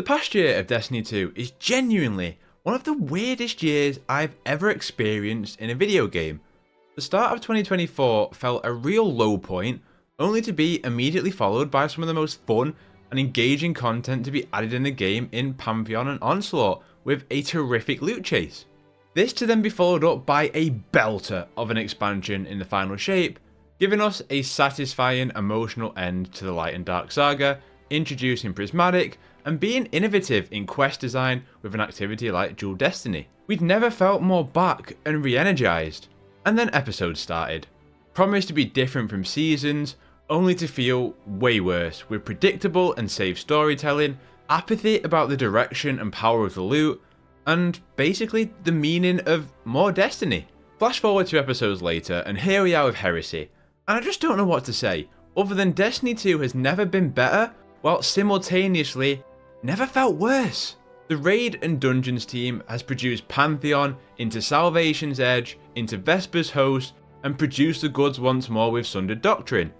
The past year of Destiny 2 is genuinely one of the weirdest years I've ever experienced in a video game. The start of 2024 felt a real low point, only to be immediately followed by some of the most fun and engaging content to be added in the game in Pantheon and Onslaught, with a terrific loot chase. This to then be followed up by a belter of an expansion in the final shape, giving us a satisfying emotional end to the Light and Dark saga, introducing Prismatic, and being innovative in quest design with an activity like Dual Destiny. We'd never felt more back and re-energized. And then episodes started. Promised to be different from seasons, only to feel way worse, with predictable and safe storytelling, apathy about the direction and power of the loot, and basically the meaning of more Destiny. Flash forward 2 episodes later, and here we are with Heresy, and I just don't know what to say, other than Destiny 2 has never been better, while simultaneously never felt worse. The Raid and Dungeons team has produced Pantheon into Salvation's Edge, into Vesper's Host, and produced the goods once more with Sundered Doctrine.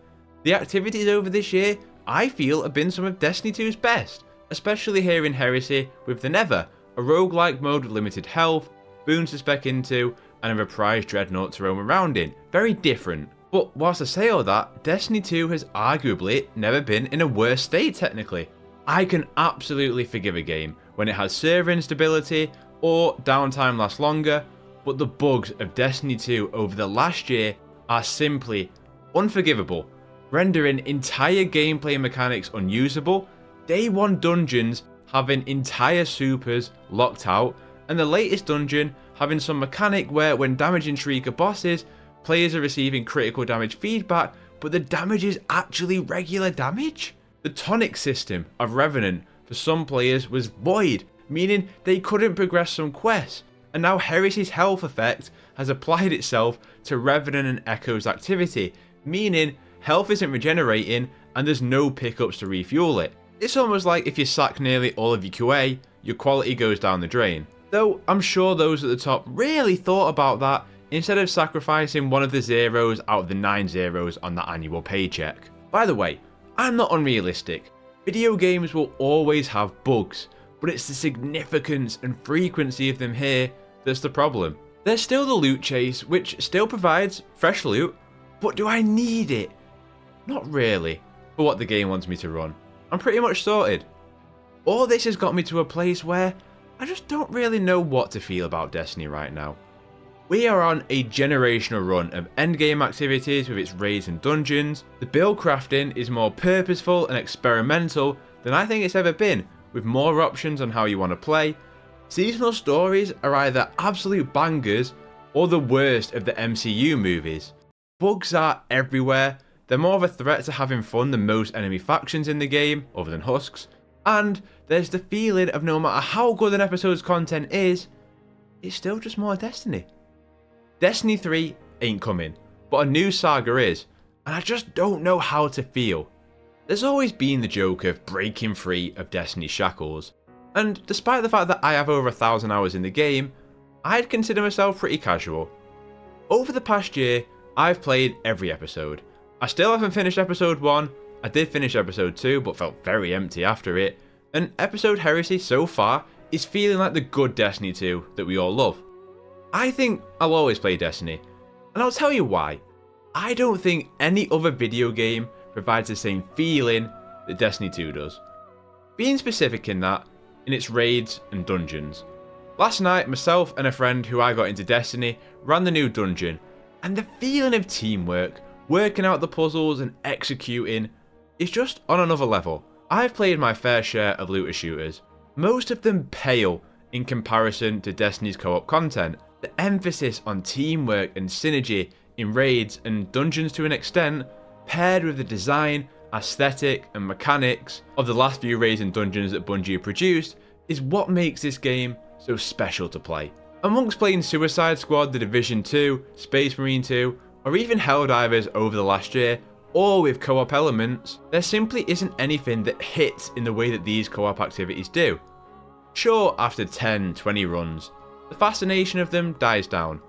The activities over this year, I feel, have been some of Destiny 2's best, especially here in Heresy with the Never, a roguelike mode with limited health, boons to spec into, and a reprised Dreadnought to roam around in. Very different. But whilst I say all that, Destiny 2 has arguably never been in a worse state technically. I can absolutely forgive a game when it has server instability or downtime lasts longer, but the bugs of Destiny 2 over the last year are simply unforgivable, rendering entire gameplay mechanics unusable, day 1 dungeons having entire supers locked out, and the latest dungeon having some mechanic where when damaging Shrieker bosses, players are receiving critical damage feedback, but the damage is actually regular damage. The tonic system of Revenant for some players was void, meaning they couldn't progress some quests, and now Heresy's health effect has applied itself to Revenant and Echo's activity, meaning health isn't regenerating and there's no pickups to refuel it. It's almost like if you sack nearly all of your QA, your quality goes down the drain. Though I'm sure those at the top really thought about that instead of sacrificing one of the zeros out of the 9 zeros on that annual paycheck. By the way, I'm not unrealistic. Video games will always have bugs, but it's the significance and frequency of them here that's the problem. There's still the loot chase, which still provides fresh loot, but do I need it? Not really, for what the game wants me to run. I'm pretty much sorted. All this has got me to a place where I just don't really know what to feel about Destiny right now. We are on a generational run of endgame activities with its raids and dungeons. The build crafting is more purposeful and experimental than I think it's ever been, with more options on how you want to play. Seasonal stories are either absolute bangers or the worst of the MCU movies. Bugs are everywhere, they're more of a threat to having fun than most enemy factions in the game, other than Husks, and there's the feeling of no matter how good an episode's content is, it's still just more Destiny. Destiny 3 ain't coming, but a new saga is, and I just don't know how to feel. There's always been the joke of breaking free of Destiny's shackles, and despite the fact that I have over 1,000 hours in the game, I'd consider myself pretty casual. Over the past year, I've played every episode. I still haven't finished episode 1, I did finish episode 2 but felt very empty after it, and episode Heresy so far is feeling like the good Destiny 2 that we all love. I think I'll always play Destiny, and I'll tell you why. I don't think any other video game provides the same feeling that Destiny 2 does. Being specific in that, in its raids and dungeons. Last night, myself and a friend who I got into Destiny ran the new dungeon, and the feeling of teamwork, working out the puzzles and executing, is just on another level. I've played my fair share of looter shooters, most of them pale in comparison to Destiny's co-op content. The emphasis on teamwork and synergy in raids and dungeons to an extent, paired with the design, aesthetic and mechanics of the last few raids and dungeons that Bungie have produced, is what makes this game so special to play. Amongst playing Suicide Squad, The Division 2, Space Marine 2, or even Helldivers over the last year, all with co-op elements, there simply isn't anything that hits in the way that these co-op activities do. Sure, after 10, 20 runs, the fascination of them dies down,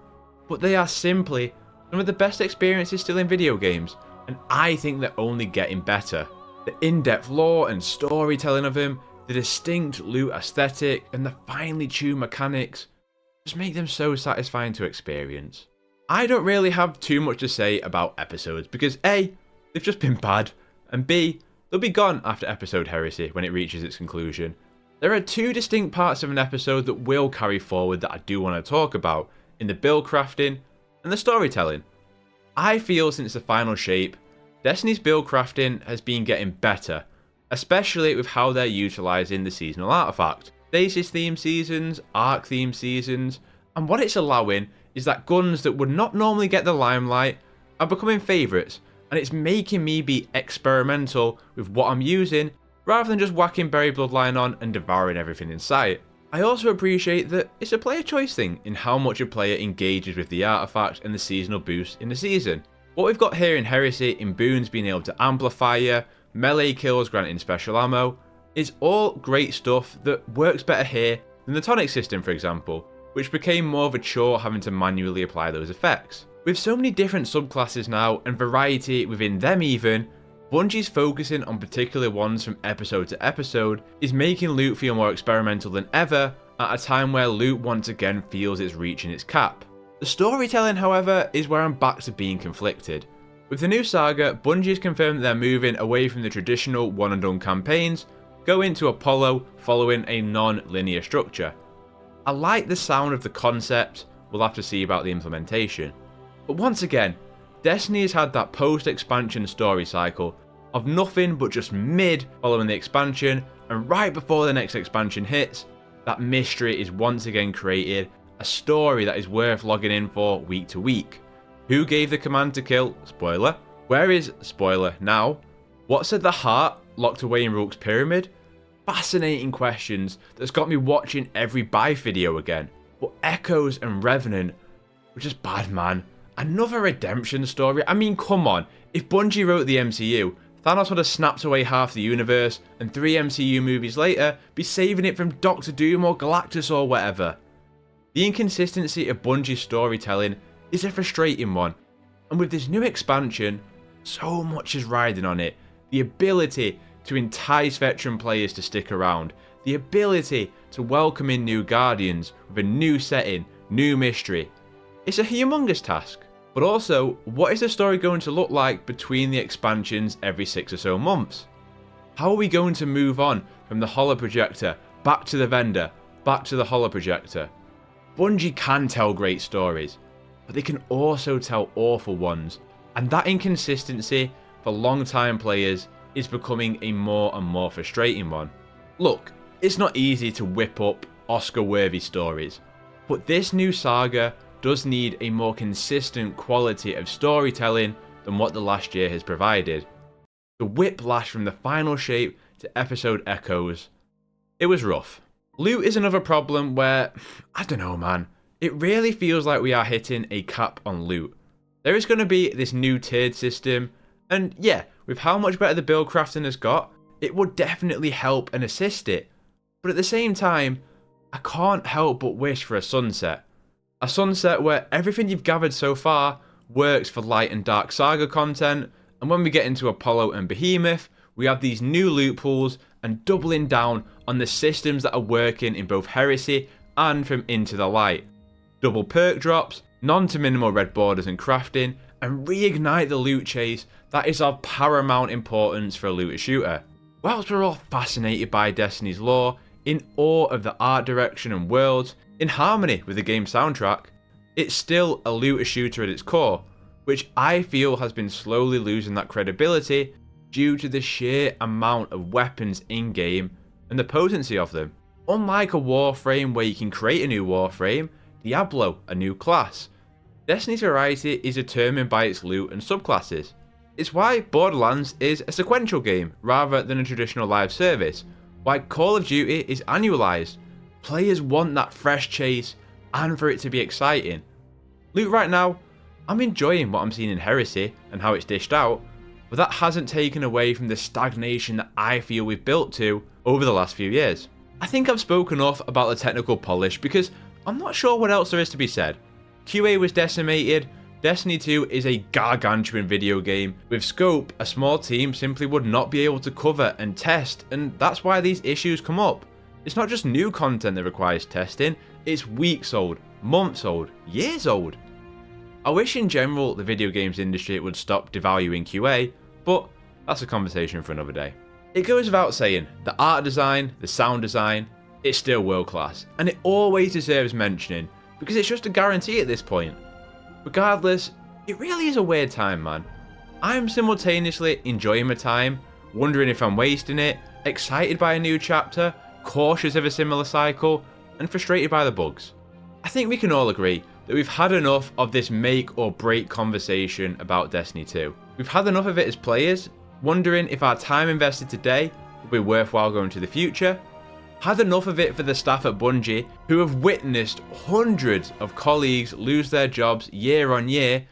but they are simply some of the best experiences still in video games, and I think they're only getting better. The in-depth lore and storytelling of them the distinct loot aesthetic, and the finely tuned mechanics just make them so satisfying to experience. I don't really have too much to say about episodes because A, they've just been bad, and B, they'll be gone after episode Heresy when it reaches its conclusion. There are two distinct parts of an episode that will carry forward that I do want to talk about, in the build crafting and the storytelling. I feel since the final shape, Destiny's build crafting has been getting better, especially with how they're utilising the seasonal artifact. Stasis themed seasons, arc themed seasons, and what it's allowing is that guns that would not normally get the limelight are becoming favourites, and it's making me be experimental with what I'm using rather than just whacking Berry Bloodline on and devouring everything in sight. I also appreciate that it's a player choice thing in how much a player engages with the artifact and the seasonal boost in the season. What we've got here in Heresy, in boons being able to amplify you, melee kills granting special ammo, is all great stuff that works better here than the tonic system, for example, which became more of a chore having to manually apply those effects. With so many different subclasses now and variety within them even, Bungie's focusing on particular ones from episode to episode is making loot feel more experimental than ever at a time where loot once again feels it's reaching its cap. The storytelling, however, is where I'm back to being conflicted. With the new saga, Bungie's confirmed that they're moving away from the traditional one and done campaigns, going to Apollo following a non-linear structure. I like the sound of the concept, we'll have to see about the implementation. But once again, Destiny has had that post-expansion story cycle of nothing but just mid following the expansion, and right before the next expansion hits, that mystery is once again created, a story that is worth logging in for week to week. Who gave the command to kill? Spoiler. Where is, spoiler, now? What said the heart locked away in Rook's pyramid? Fascinating questions that's got me watching every buy video again. But Echoes and Revenant were just bad, man. Another redemption story? I mean, come on. If Bungie wrote the MCU, Thanos would have snapped away half the universe, and 3 MCU movies later, be saving it from Doctor Doom or Galactus or whatever. The inconsistency of Bungie's storytelling is a frustrating one, and with this new expansion, so much is riding on it. The ability to entice veteran players to stick around, the ability to welcome in new Guardians with a new setting, new mystery. It's a humongous task. But also, what is the story going to look like between the expansions every 6 or so months? How are we going to move on from the holoprojector, back to the vendor, back to the holoprojector? Bungie can tell great stories, but they can also tell awful ones, and that inconsistency for long-time players is becoming a more and more frustrating one. Look, it's not easy to whip up Oscar-worthy stories, but this new saga does need a more consistent quality of storytelling than what the last year has provided. The whiplash from the final shape to episode Echoes, it was rough. Loot is another problem where, I don't know man, it really feels like we are hitting a cap on loot. There is going to be this new tiered system, and yeah, with how much better the build crafting has got, it would definitely help and assist it. But at the same time, I can't help but wish for a sunset. A sunset where everything you've gathered so far works for light and dark saga content, and when we get into Apollo and Behemoth, we have these new loot pools and doubling down on the systems that are working in both Heresy and from Into the Light. Double perk drops, non to minimal red borders and crafting, and reignite the loot chase that is of paramount importance for a looter shooter. Whilst we're all fascinated by Destiny's lore, in awe of the art direction and worlds, in harmony with the game's soundtrack, it's still a looter shooter at its core, which I feel has been slowly losing that credibility due to the sheer amount of weapons in-game and the potency of them. Unlike a Warframe where you can create a new Warframe, Diablo, a new class, Destiny's variety is determined by its loot and subclasses. It's why Borderlands is a sequential game rather than a traditional live service, why Call of Duty is annualized. Players want that fresh chase and for it to be exciting. Loot right now, I'm enjoying what I'm seeing in Heresy and how it's dished out, but that hasn't taken away from the stagnation that I feel we've built to over the last few years. I think I've spoken enough about the technical polish because I'm not sure what else there is to be said. QA was decimated, Destiny 2 is a gargantuan video game. With scope, a small team simply would not be able to cover and test, and that's why these issues come up. It's not just new content that requires testing, it's weeks old, months old, years old. I wish in general the video games industry would stop devaluing QA, but that's a conversation for another day. It goes without saying, the art design, the sound design, it's still world class, and it always deserves mentioning, because it's just a guarantee at this point. Regardless, it really is a weird time, man. I'm simultaneously enjoying my time, wondering if I'm wasting it, excited by a new chapter, cautious of a similar cycle, and frustrated by the bugs. I think we can all agree that we've had enough of this make or break conversation about Destiny 2. We've had enough of it as players, wondering if our time invested today will be worthwhile going to the future. Had enough of it for the staff at Bungie, who have witnessed hundreds of colleagues lose their jobs year on year,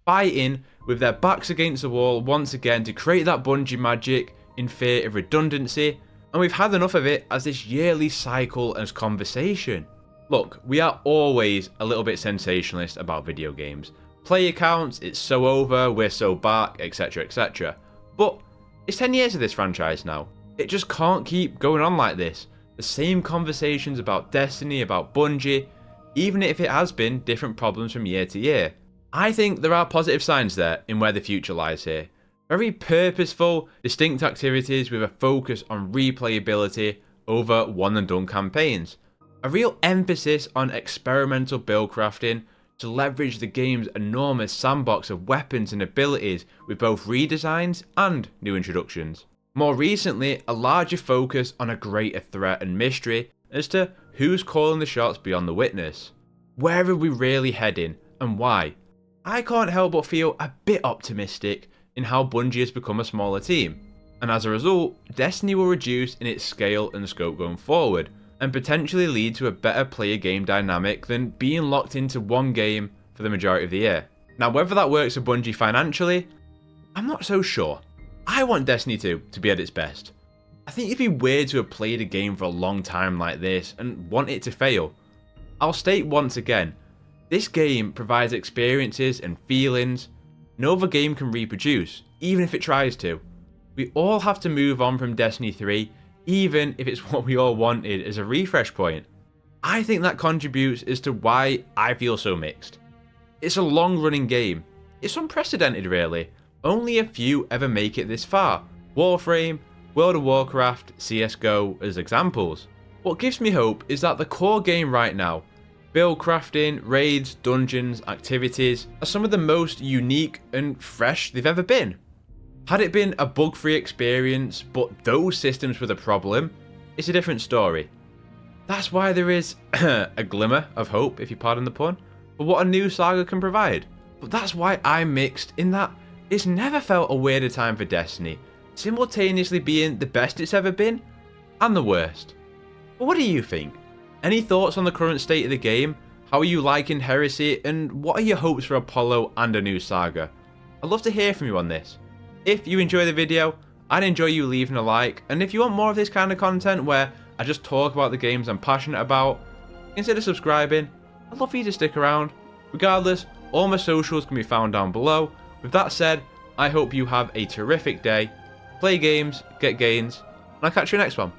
fighting with their backs against the wall once again to create that Bungie magic in fear of redundancy. And we've had enough of it as this yearly cycle as conversation. Look, we are always a little bit sensationalist about video games. Player counts, it's so over, we're so back, etc, etc. But it's 10 years of this franchise now. It just can't keep going on like this. The same conversations about Destiny, about Bungie, even if it has been different problems from year to year. I think there are positive signs there in where the future lies here. Very purposeful, distinct activities with a focus on replayability over one and done campaigns. A real emphasis on experimental build crafting to leverage the game's enormous sandbox of weapons and abilities with both redesigns and new introductions. More recently, a larger focus on a greater threat and mystery as to who's calling the shots beyond the witness. Where are we really heading and why? I can't help but feel a bit optimistic in how Bungie has become a smaller team, and as a result, Destiny will reduce in its scale and scope going forward, and potentially lead to a better player game dynamic than being locked into one game for the majority of the year. Now, whether that works for Bungie financially, I'm not so sure. I want Destiny 2 to be at its best. I think it'd be weird to have played a game for a long time like this and want it to fail. I'll state once again, this game provides experiences and feelings no other game can reproduce, even if it tries to. We all have to move on from Destiny 3, even if it's what we all wanted as a refresh point. I think that contributes as to why I feel so mixed. It's a long running game. It's unprecedented really. Only a few ever make it this far. Warframe, World of Warcraft, CSGO as examples. What gives me hope is that the core game right now, build crafting, raids, dungeons, activities, are some of the most unique and fresh they've ever been. Had it been a bug-free experience, but those systems were the problem, it's a different story. That's why there is a glimmer of hope, if you pardon the pun, for what a new saga can provide. But that's why I'm mixed in that it's never felt a weirder time for Destiny, simultaneously being the best it's ever been, and the worst. But what do you think? Any thoughts on the current state of the game? How are you liking Heresy, and what are your hopes for Apollo and a new saga? I'd love to hear from you on this. If you enjoy the video, I'd enjoy you leaving a like, and if you want more of this kind of content where I just talk about the games I'm passionate about, consider subscribing. I'd love for you to stick around. Regardless, all my socials can be found down below. With that said, I hope you have a terrific day, play games, get gains, and I'll catch you next one.